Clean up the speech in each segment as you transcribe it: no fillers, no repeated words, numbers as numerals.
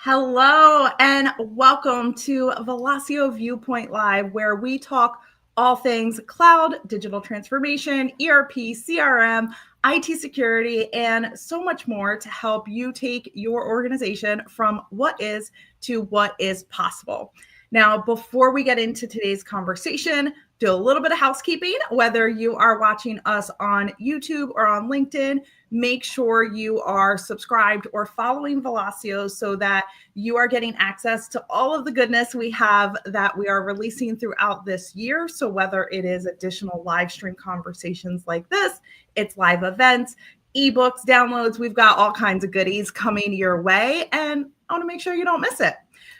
Hello and welcome to Velosio Viewpoint Live, where we talk all things cloud, digital transformation, ERP, CRM, IT security, and so much more to help you take your organization from what is to what is possible. Now, before we get into today's conversation, do a little bit of housekeeping. Whether you are watching us on YouTube or on LinkedIn, make sure you are subscribed or following Velosio so that you are getting access to all of the goodness we have that we are releasing throughout this year. So whether it is additional live stream conversations like this, it's live events, ebooks, downloads, we've got all kinds of goodies coming your way, and I want to make sure you don't miss it.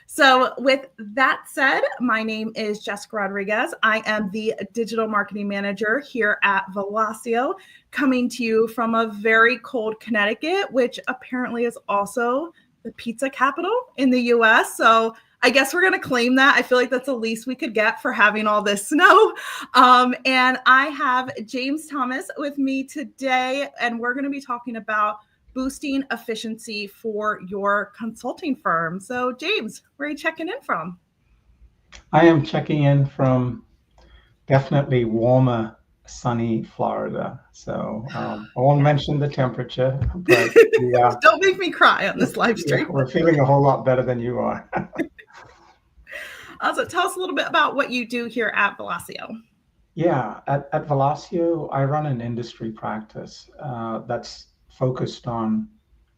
So with that said, my name is Jessica Rodriguez. I am the digital marketing manager here at Velosio, coming to you from a very cold Connecticut, which apparently is also the pizza capital in the US. So I guess we're going to claim that. I feel like that's the least we could get for having all this snow. And I have James Thomas with me today, and we're going to be talking about boosting efficiency for your consulting firm. So James, where are you checking in from? I am checking in from definitely warmer, sunny Florida. So I won't mention the temperature, but Don't make me cry on this live stream. we're feeling a whole lot better than you are. So tell us a little bit about what you do here at Velosio. Yeah, at Velosio, I run an industry practice that's focused on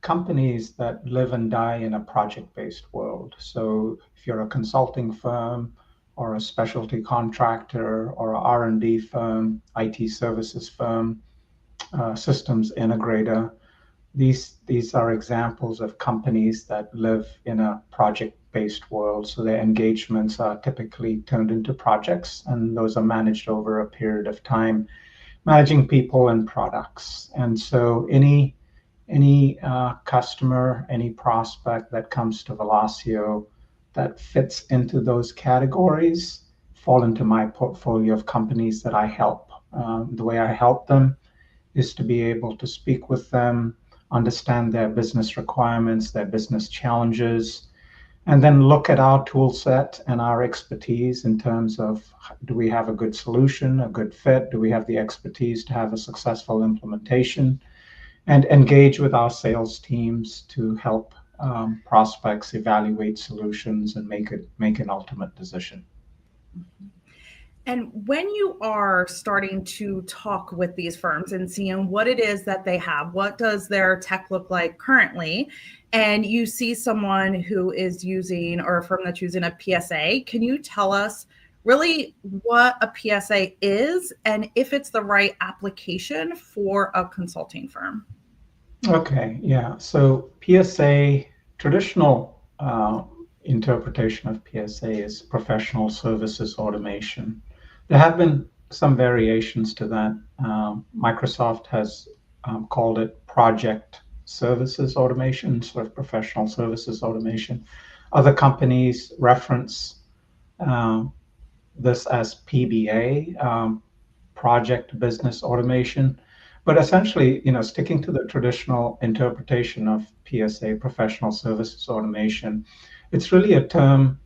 companies that live and die in a project-based world. So if you're a consulting firm or a specialty contractor or a R&D firm, IT services firm, systems integrator, these are examples of companies that live in a project-based world. So their engagements are typically turned into projects, and those are managed over a period of time, managing people and products. And so any customer, any prospect that comes to Velosio that fits into those categories fall into my portfolio of companies that I help. The way I help them is to be able to speak with them, understand their business requirements, their business challenges, and then look at our tool set and our expertise in terms of, do we have a good solution, a good fit? Do we have the expertise to have a successful implementation? And engage with our sales teams to help prospects evaluate solutions and make an ultimate decision. And when you are starting to talk with these firms and seeing what it is that they have, what does their tech look like currently, and you see someone who is using, or a firm that's using a PSA, can you tell us really what a PSA is and if it's the right application for a consulting firm? Okay, yeah. So PSA, traditional interpretation of PSA is professional services automation. There have been some variations to that. Microsoft has called it project services automation, sort of professional services automation. Other companies reference this as PBA, project business automation. But essentially, sticking to the traditional interpretation of PSA, professional services automation, it's really a term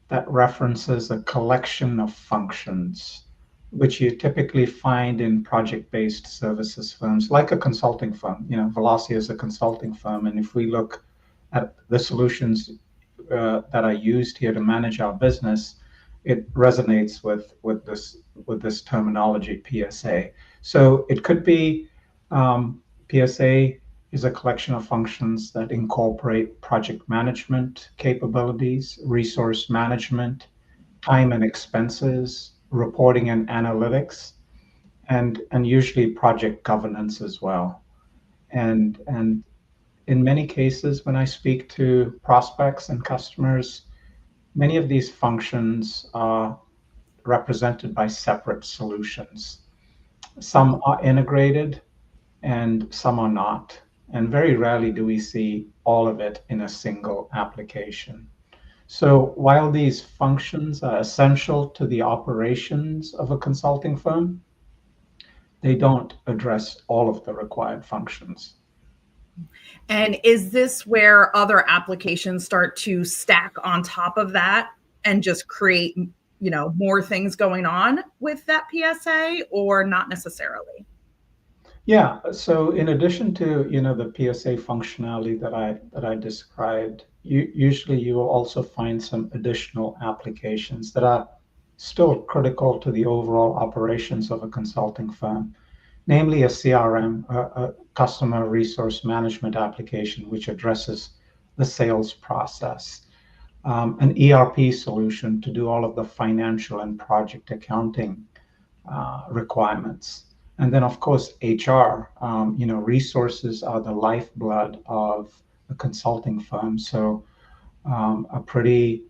that references a collection of functions, which you typically find in project-based services firms, like a consulting firm. Velocity is a consulting firm, and if we look at the solutions that are used here to manage our business, it resonates with this terminology, PSA. So it could be PSA is a collection of functions that incorporate project management capabilities, resource management, time and expenses, reporting and analytics, and usually project governance as well. And in many cases, when I speak to prospects and customers, many of these functions are represented by separate solutions. Some are integrated and some are not. And very rarely do we see all of it in a single application. So while these functions are essential to the operations of a consulting firm, they don't address all of the required functions. And is this where other applications start to stack on top of that and just create, more things going on with that PSA, or not necessarily? Yeah. So in addition to, the PSA functionality that I described, usually you will also find some additional applications that are still critical to the overall operations of a consulting firm, namely a CRM, a customer resource management application, which addresses the sales process, an ERP solution to do all of the financial and project accounting requirements. And then, of course, HR. Resources are the lifeblood of a consulting firm. So, a pretty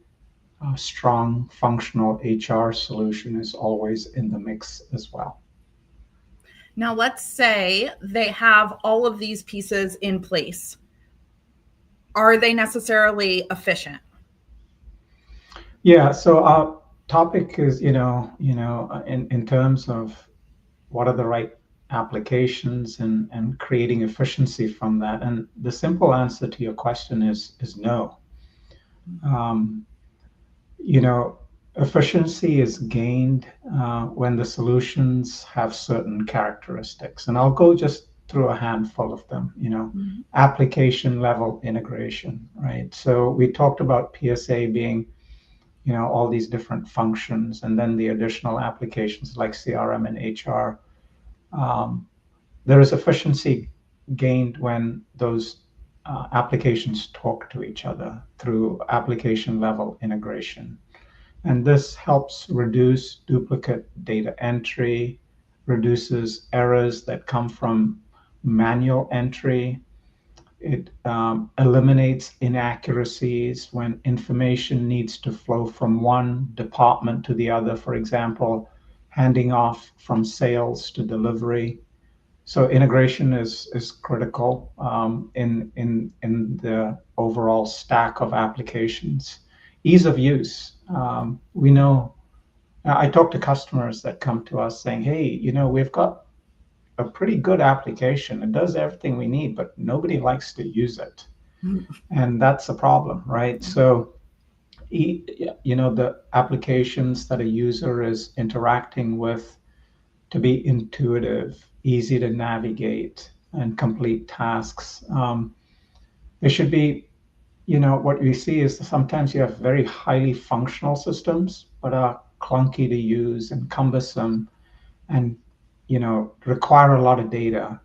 strong functional HR solution is always in the mix as well. Now, let's say they have all of these pieces in place. Are they necessarily efficient? Yeah. So our topic is, in terms of what are the right applications and creating efficiency from that. And the simple answer to your question is no. Um, you know, Efficiency is gained when the solutions have certain characteristics. And I'll go just through a handful of them, Mhm. application level integration, right? So we talked about PSA being, all these different functions, and then the additional applications like CRM and HR. Um, there is efficiency gained when those applications talk to each other through application level integration. And this helps reduce duplicate data entry, reduces errors that come from manual entry. It eliminates inaccuracies when information needs to flow from one department to the other, for example, handing off from sales to delivery. So integration is critical in the overall stack of applications. Ease of use. We know I talk to customers that come to us saying, "Hey, we've got a pretty good application. It does everything we need, but nobody likes to use it," and that's a problem, right? So the applications that a user is interacting with to be intuitive, easy to navigate, and complete tasks. They should be, what we see is sometimes you have very highly functional systems, but are clunky to use and cumbersome and, require a lot of data.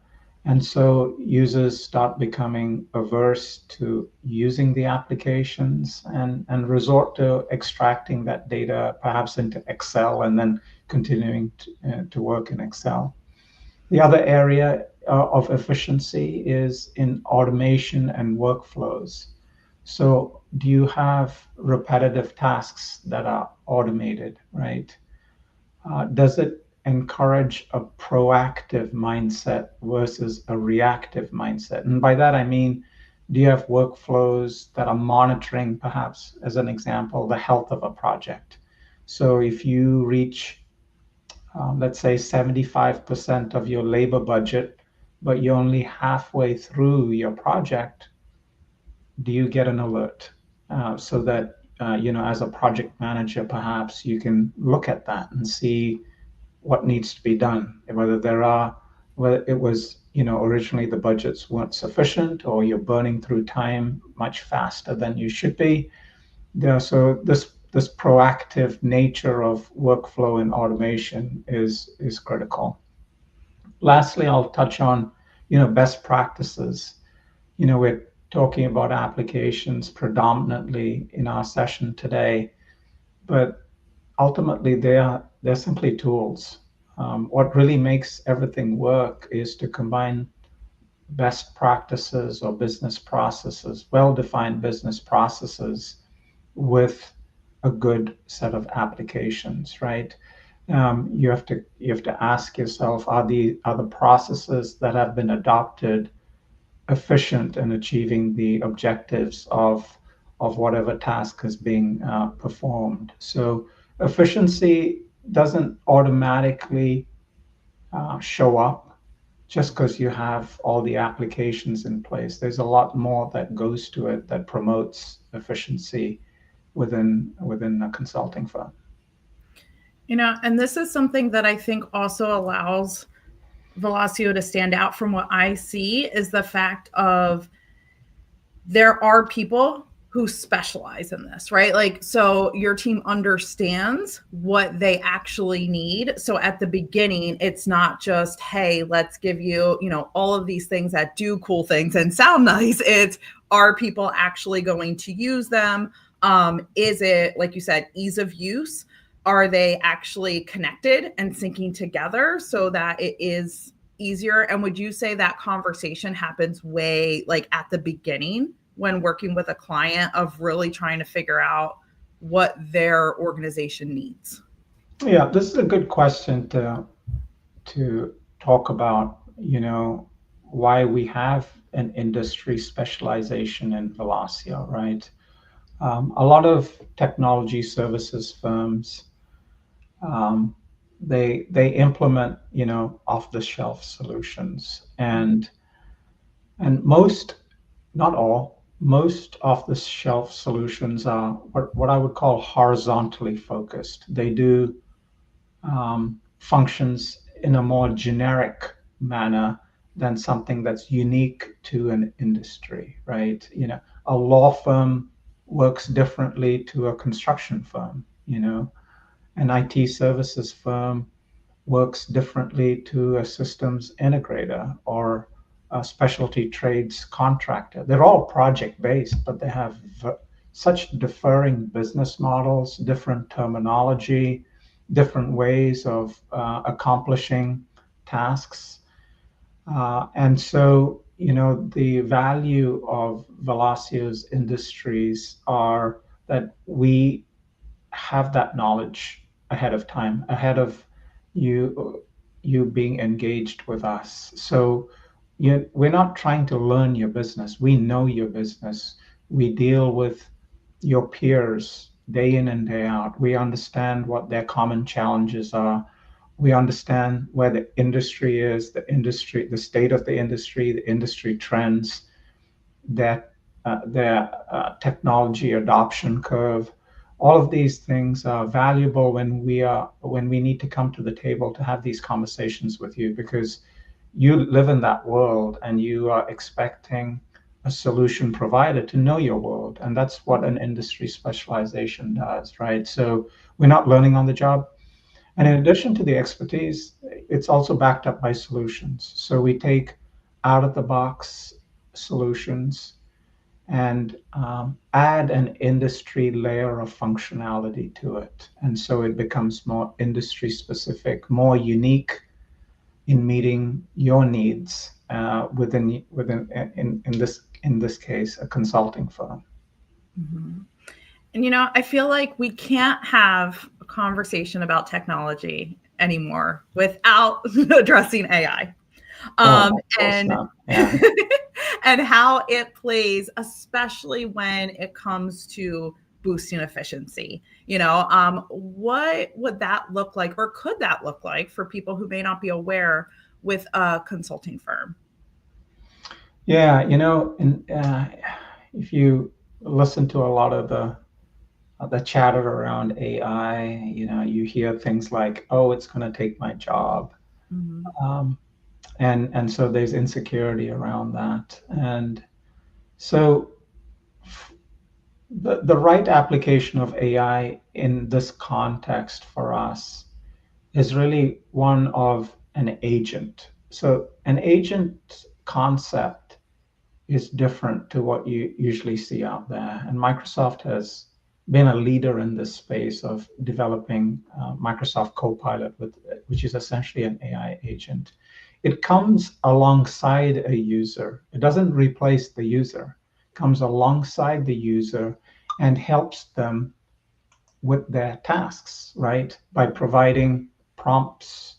And so users start becoming averse to using the applications and resort to extracting that data perhaps into Excel and then continuing to work in Excel. The other area of efficiency is in automation and workflows. So, do you have repetitive tasks that are automated, right? Does it encourage a proactive mindset versus a reactive mindset? And by that, I mean, do you have workflows that are monitoring, perhaps, as an example, the health of a project? So, if you reach let's say 75% of your labor budget, but you're only halfway through your project, do you get an alert so that, as a project manager, perhaps you can look at that and see what needs to be done, whether it was, originally the budgets weren't sufficient or you're burning through time much faster than you should be. So this proactive nature of workflow and automation is critical. Lastly, I'll touch on, best practices. We're talking about applications predominantly in our session today, but ultimately they're simply tools. What really makes everything work is to combine best practices or business processes, well-defined business processes, with a good set of applications, right? You have to ask yourself, are the processes that have been adopted efficient in achieving the objectives of whatever task is being performed? So efficiency doesn't automatically show up just because you have all the applications in place. There's a lot more that goes to it that promotes efficiency within a consulting firm. And this is something that I think also allows Velosio to stand out from what I see is the fact of there are people who specialize in this, right? Like, so your team understands what they actually need. So at the beginning, it's not just, hey, let's give you, all of these things that do cool things and sound nice. It's, are people actually going to use them? Is it, like you said, ease of use? Are they actually connected and syncing together so that it is easier? And would you say that conversation happens way like at the beginning when working with a client of really trying to figure out what their organization needs? Yeah, this is a good question to talk about, why we have an industry specialization in Velosio, right? A lot of technology services firms, they implement, off-the-shelf solutions, and most, not all, most off-the-shelf solutions are what I would call horizontally focused. They do functions in a more generic manner than something that's unique to an industry, right? A law firm works differently to a construction firm, an IT services firm works differently to a systems integrator or a specialty trades contractor. They're all project based, but they have such differing business models, different terminology, different ways of accomplishing tasks. And so, the value of Velosio's industries are that we have that knowledge ahead of time, ahead of you being engaged with us. So we're not trying to learn your business. We know your business. We deal with your peers day in and day out. We understand what their common challenges are. We understand where the industry is, the state of the industry trends, their technology adoption curve. All of these things are valuable when we need to come to the table to have these conversations with you, because you live in that world and you are expecting a solution provider to know your world, and that's what an industry specialization does, right? So we're not learning on the job. And in addition to the expertise, it's also backed up by solutions. So we take out of the box solutions and add an industry layer of functionality to it. And so it becomes more industry specific, more unique in meeting your needs within in this case, a consulting firm. Mm-hmm. And I feel like we can't have a conversation about technology anymore without addressing AI. And Yeah. and how it plays, especially when it comes to boosting efficiency. What would that look like, or could that look like for people who may not be aware with a consulting firm? Yeah, if you listen to a lot of the chatter around AI, you hear things like, "Oh, it's going to take my job," Mm-hmm. And so there's insecurity around that, and so the right application of AI in this context for us is really one of an agent. So an agent concept is different to what you usually see out there. And Microsoft has been a leader in this space of developing Microsoft Copilot, which is essentially an AI agent. It comes alongside a user. It doesn't replace the user. It comes alongside the user and helps them with their tasks, right? By providing prompts,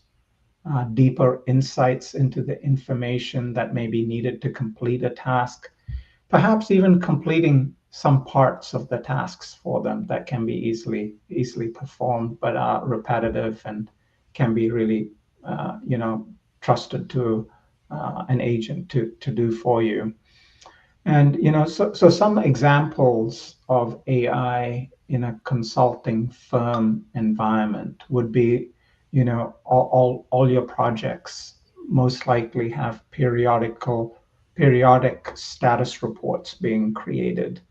deeper insights into the information that may be needed to complete a task, perhaps even completing some parts of the tasks for them that can be easily performed, but are repetitive and can be really, trusted to an agent to do for you. And so some examples of AI in a consulting firm environment would be, all your projects most likely have periodic status reports being created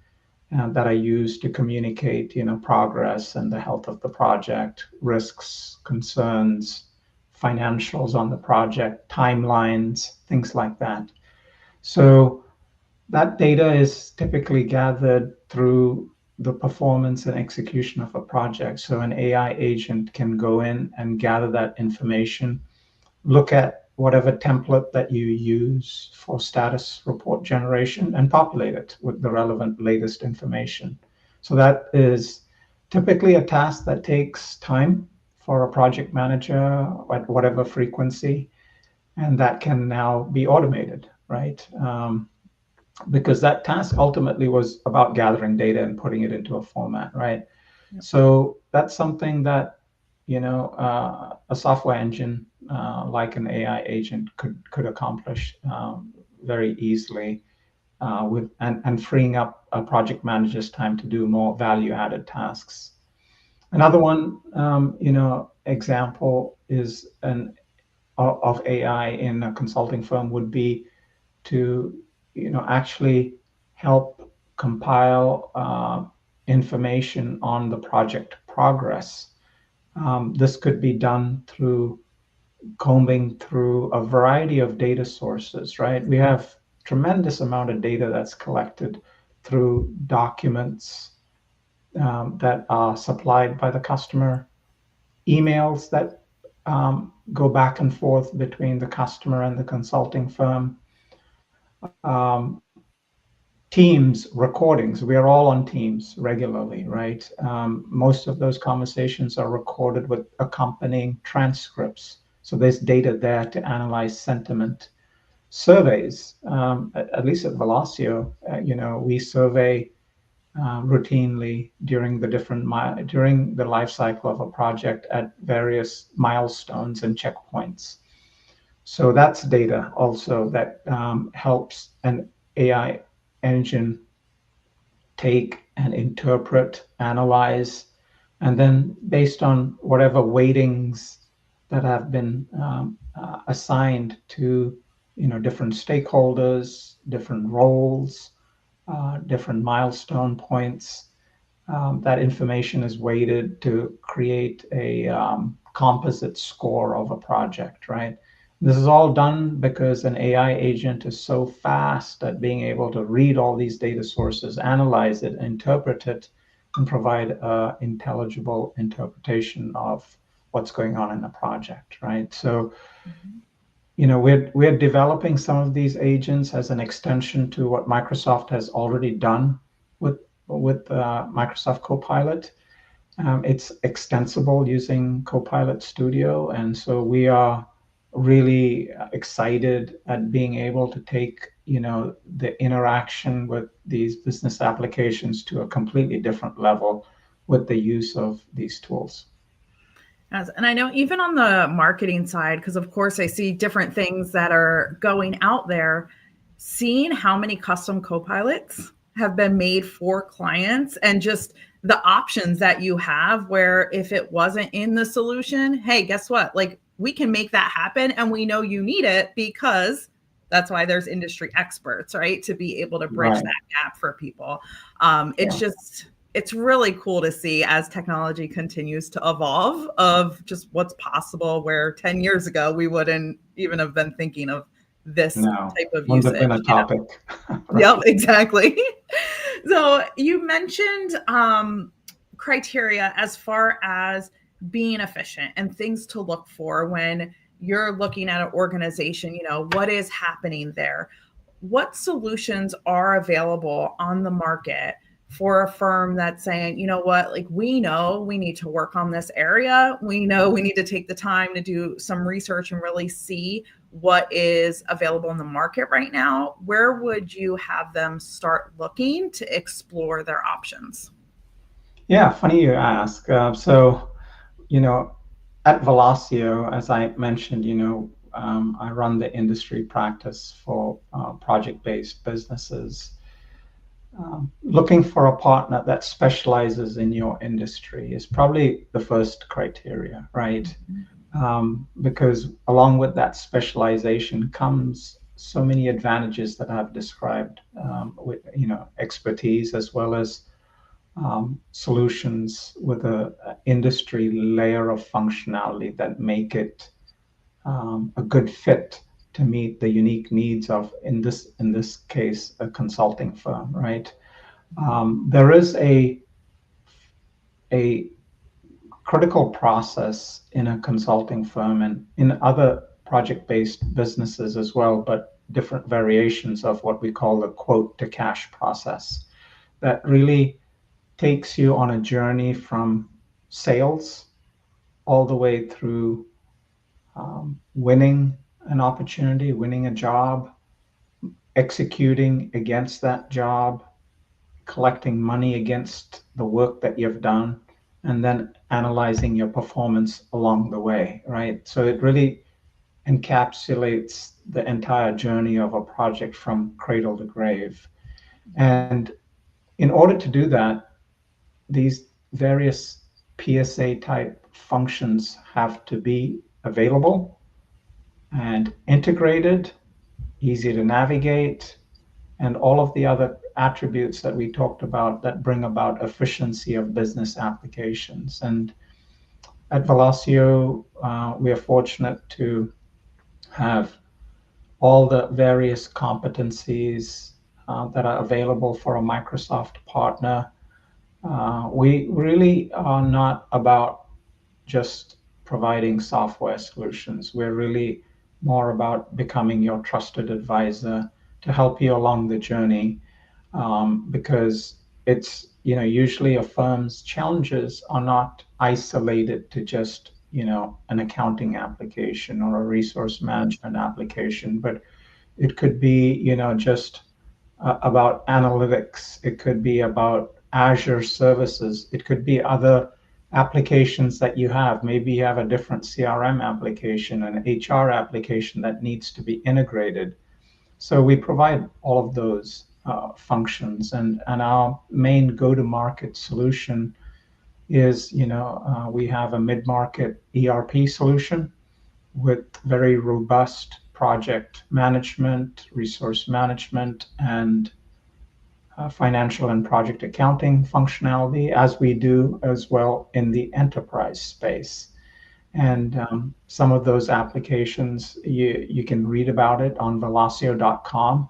that are used to communicate, progress and the health of the project, risks, concerns, financials on the project, timelines, things like that. So that data is typically gathered through the performance and execution of a project. So an AI agent can go in and gather that information, look at whatever template that you use for status report generation and populate it with the relevant latest information. So that is typically a task that takes time for a project manager at whatever frequency, and that can now be automated, right? Because that task ultimately was about gathering data and putting it into a format, right? Yep. So that's something that a software engine like an AI agent could accomplish very easily with and freeing up a project manager's time to do more value-added tasks. Another one, example is of AI in a consulting firm would be to actually help compile information on the project progress. This could be done through combing through a variety of data sources, right? We have tremendous amount of data that's collected through documents that are supplied by the customer, emails that go back and forth between the customer and the consulting firm, Teams recordings. We are all on Teams regularly, right? Most of those conversations are recorded with accompanying transcripts. So there's data there to analyze sentiment. Surveys, at least at Velosio, we survey routinely during the life cycle of a project at various milestones and checkpoints. So that's data also that helps an AI engine take and interpret, analyze, and then based on whatever weightings that have been assigned to different stakeholders, different roles, different milestone points, that information is weighted to create a composite score of a project, right? This is all done because an AI agent is so fast at being able to read all these data sources, analyze it, interpret it, and provide an intelligible interpretation of what's going on in the project, right? So, we're developing some of these agents as an extension to what Microsoft has already done with Microsoft Copilot. It's extensible using Copilot Studio, and so we are really excited at being able to take the interaction with these business applications to a completely different level with the use of these tools. Yes, and I know even on the marketing side, because of course I see different things that are going out there, seeing how many custom copilots have been made for clients and just the options that you have where if it wasn't in the solution, hey, guess what? Like we can make that happen and we know you need it because that's why there's industry experts, right? To be able to bridge that gap for people. It's really cool to see as technology continues to evolve of just what's possible where 10 years ago we wouldn't even have been thinking of this type of usage. Wouldn't have been a topic. Right? Yep, exactly. So you mentioned criteria as far as being efficient and things to look for when you're looking at an organization, what is happening there? What solutions are available on the market for a firm that's saying, like we know we need to work on this area. We know we need to take the time to do some research and really see what is available in the market right now. Where would you have them start looking to explore their options? Yeah, funny you ask. So, at Velosio, as I mentioned, I run the industry practice for project-based businesses. Looking for a partner that specializes in your industry is probably the first criteria, right? Because along with that specialization comes so many advantages that I've described, with expertise as well as solutions with a industry layer of functionality that make it a good fit to meet the unique needs of, in this case, a consulting firm, right? There is a critical process in a consulting firm and in other project-based businesses as well, but different variations of what we call the quote to cash process that really takes you on a journey from sales all the way through winning an opportunity, winning a job, executing against that job, collecting money against the work that you've done, and then analyzing your performance along the way, right? So it really encapsulates the entire journey of a project from cradle to grave. And in order to do that, these various PSA type functions have to be available and integrated, easy to navigate, and all of the other attributes that we talked about that bring about efficiency of business applications. And at Velosio, we are fortunate to have all the various competencies that are available for a Microsoft partner. We really are not about just providing software solutions. We're really more about becoming your trusted advisor to help you along the journey, because it's usually a firm's challenges are not isolated to just an accounting application or a resource management application, but it could be just about analytics. It could be about Azure services. It could be other applications that you have. Maybe you have a different CRM application, an HR application that needs to be integrated. So we provide all of those functions, and our main go-to-market solution is, we have a mid-market ERP solution with very robust project management, resource management, and financial and project accounting functionality, as we do as well in the enterprise space. And some of those applications, you can read about it on velosio.com,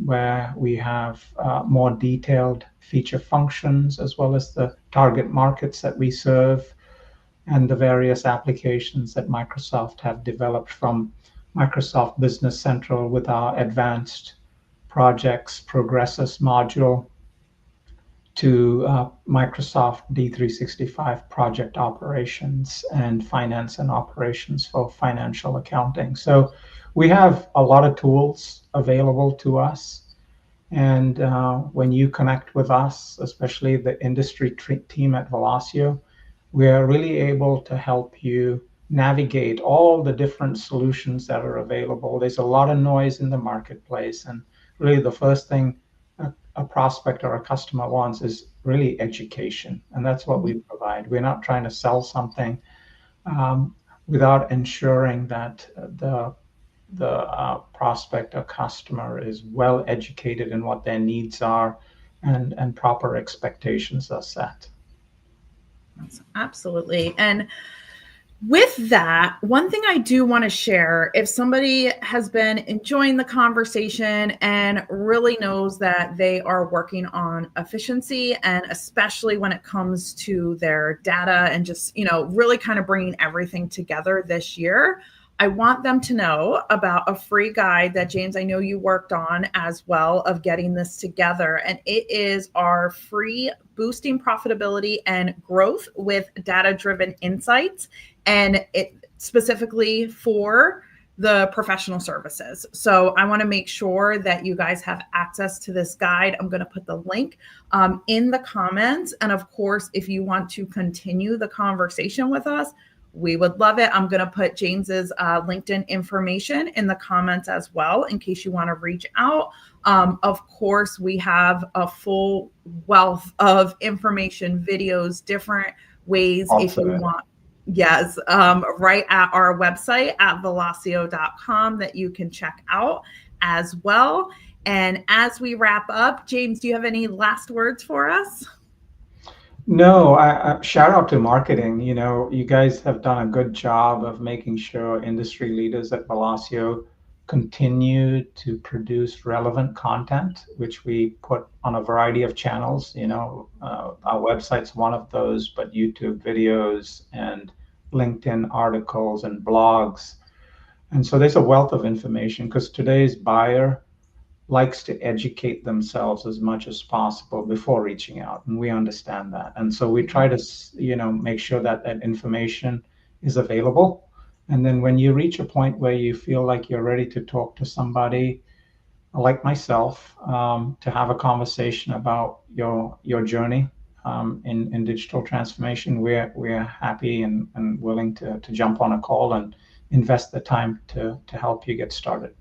where we have more detailed feature functions, as well as the target markets that we serve and the various applications that Microsoft have developed, from Microsoft Business Central with our advanced projects progresses module to Microsoft D365 project operations and finance and operations for financial accounting. So we have a lot of tools available to us. And when you connect with us, especially the industry team at Velosio, we are really able to help you navigate all the different solutions that are available. There's a lot of noise in the marketplace, and really the first thing a prospect or a customer wants is really education, and that's what we provide. We're not trying to sell something without ensuring that the prospect or customer is well educated in what their needs are, and proper expectations are set. Absolutely. And with that, one thing I do want to share, if somebody has been enjoying the conversation and really knows that they are working on efficiency, and especially when it comes to their data and just, really kind of bringing everything together this year, I want them to know about a free guide that, James, I know you worked on as well, of getting this together. And it is our free Boosting Profitability and Growth with Data-Driven Insights, and it specifically for the professional services. So I want to make sure that you guys have access to this guide. I'm going to put the link in the comments. And of course, if you want to continue the conversation with us, we would love it. I'm going to put James's LinkedIn information in the comments as well, in case you want to reach out. Of course, we have a full wealth of information, videos, different ways if you want. Yes, right at our website at velosio.com that you can check out as well. And as we wrap up, James, do you have any last words for us? No, I shout out to marketing. You guys have done a good job of making sure industry leaders at Velosio continue to produce relevant content, which we put on a variety of channels. Our website's one of those, but YouTube videos and LinkedIn articles and blogs. And so there's a wealth of information because today's buyer likes to educate themselves as much as possible before reaching out, and we understand that. And so we try to make sure that information is available, and then when you reach a point where you feel like you're ready to talk to somebody like myself, to have a conversation about your journey in digital transformation, we're happy and willing to jump on a call and invest the time to help you get started.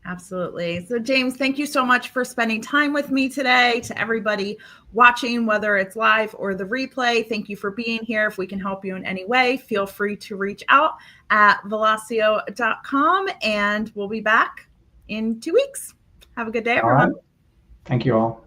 Absolutely. So James, thank you so much for spending time with me today. To everybody watching, whether it's live or the replay, thank you for being here. If we can help you in any way, feel free to reach out at velosio.com, and we'll be back in 2 weeks. Have a good day, everyone. All right. Thank you all.